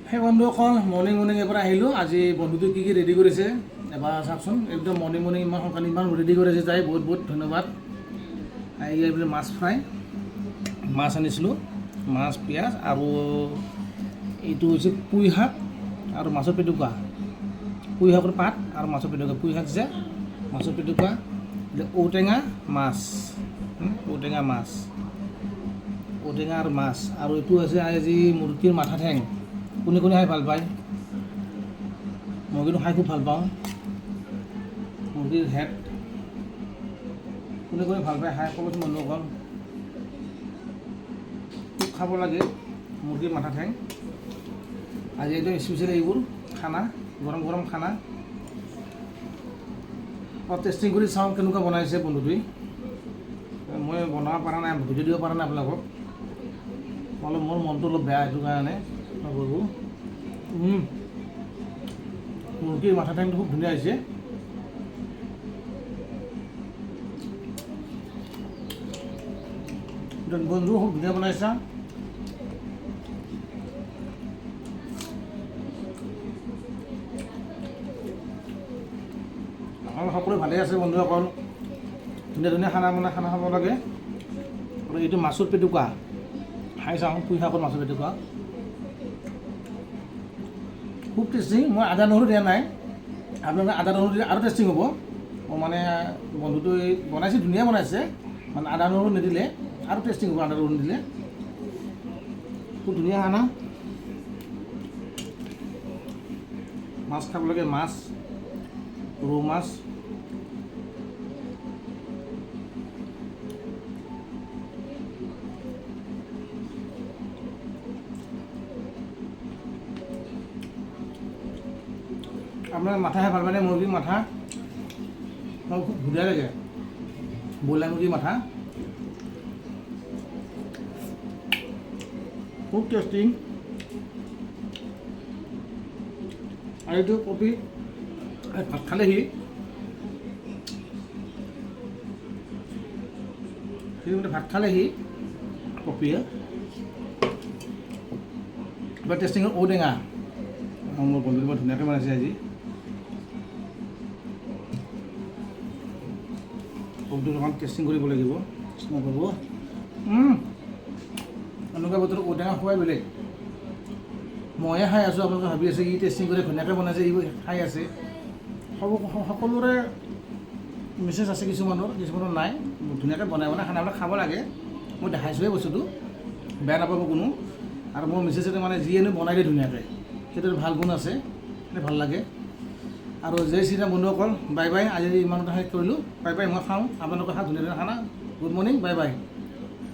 সেই বন্ধুসকল মৰ্ণিং এবাৰ আহিলোঁ। আজি বন্ধুটো কি ৰেডি কৰিছে এবাৰ চাওকচোন। একদম মৰ্ণিং ইমান সোনকালে ইমান ৰেডি কৰিছে তাই বহুত বহুত ধন্যবাদ। এই বোলে মাছ ফ্ৰাই, মাছ আনিছিলোঁ, মাছ পিঁয়াজ আৰু এইটো হৈছে পুঁই শাক আৰু মাছৰ পেটুকা, পুঁই শাকৰ পাত আৰু মাছৰ পেটুকা, পুঁই শাক যে মাছৰ পেটুকা, ঔটেঙা মাছ, ঔটেঙা মাছ, ঔটেঙা আৰু মাছ, আৰু এইটো হৈছে আজি মুৰ্গীৰ মাথা ঠেং। কোনে কোনে খাই ভাল পায়? মই কিন্তু খাই খুব ভাল পাওঁ মুৰ্গীৰ হেড। কোনে কোনে ভাল পায় খাই ক'বচোন বন্ধুসকল। খুব খাব লাগে মুৰ্গীৰ মাথা ঠেং। আজি একদম স্পেচিয়েল এইবোৰ খানা, গৰম গৰম খানা। অলপ টেষ্টিং কৰি চাওঁ কেনেকুৱা বনাইছে বন্ধুটোৱে। মই বনাব পৰা নাই, ভিডিঅ' দিব পৰা নাই আপোনালোকক। অলপ মোৰ মনটো অলপ বেয়া, এইটো কাৰণে মই কৰোঁ। মুৰ্গীৰ মাথা ঠেংটো খুব ধুনীয়া হৈছে। বন্ধু খুব ধুনীয়া বনাইছা। আমাৰ সকলোৱে ভালেই আছে বন্ধুসকল। ধুনীয়া ধুনীয়া খানা বনাই খানা খাব লাগে। আৰু এইটো মাছৰ পেটুকা খাই চাওঁ, পুঁই শাকৰ মাছৰ পেটুকা খুব টেষ্টি। মই আদা নহৰু দিয়া নাই, আপোনালোকে আদা নহৰু দিলে আৰু টেষ্টিং হ'ব। মই মানে বন্ধুটোৱে বনাইছে, ধুনীয়া বনাইছে, মানে আদা নহৰু নিদিলে আৰু টেষ্টিং হ'ব। আদা নহৰু নিদিলে খুব ধুনীয়া খানা। মাছ খাব লাগে, মাছ, ৰৌ মাছ। আপোনাৰ মাথা খাই ভাল পায়? মুৰ্গীৰ মাথা মোৰ খুব ধুনীয়া লাগে। ব্ৰইলাৰ মুৰ্গীৰ মাথা খুব টেষ্টিং। আৰু এইটো কবি ভাত খালেহি ভাত খালেহি কবিয়ে। এবাৰ টেষ্টিং ঔটেঙা মোৰ বন্ধুটো বৰ ধুনীয়াকৈ বনাইছে আজি। কবিটো অকণমান টেষ্টিং কৰিব লাগিব। পাব এনেকুৱা বতৰত ঔটেঙা খোৱাই বেলেগ। ময়ে খাই আছোঁ, আপোনালোকে ভাবি আছে ই টেষ্টিং কৰি ধুনীয়াকৈ বনাইছে, ই খাই আছে। সকলোৰে মেছেজ আছে, কিছুমানৰ নাই। ধুনীয়াকৈ বনাই খানাবিলাক খাব লাগে। মই দেখাইছোঁহে বস্তুটো, বেয়া নাপাব কোনো। আৰু মোৰ মেছেজতে মানে যিয়েনো বনাই দিয়ে ধুনীয়াকৈ, সেইটো ভাল গুণ আছে, সেইটো ভাল লাগে। আৰু জয় শ্ৰীৰাম বন্ধুসকল, বাই বাই। আজি ইমানতে শেষ কৰিলোঁ। Bye bye. মই খাওঁ, আপোনালোকে খাওঁ ধুনীয়া ধুনীয়া খানা। Good morning, bye bye.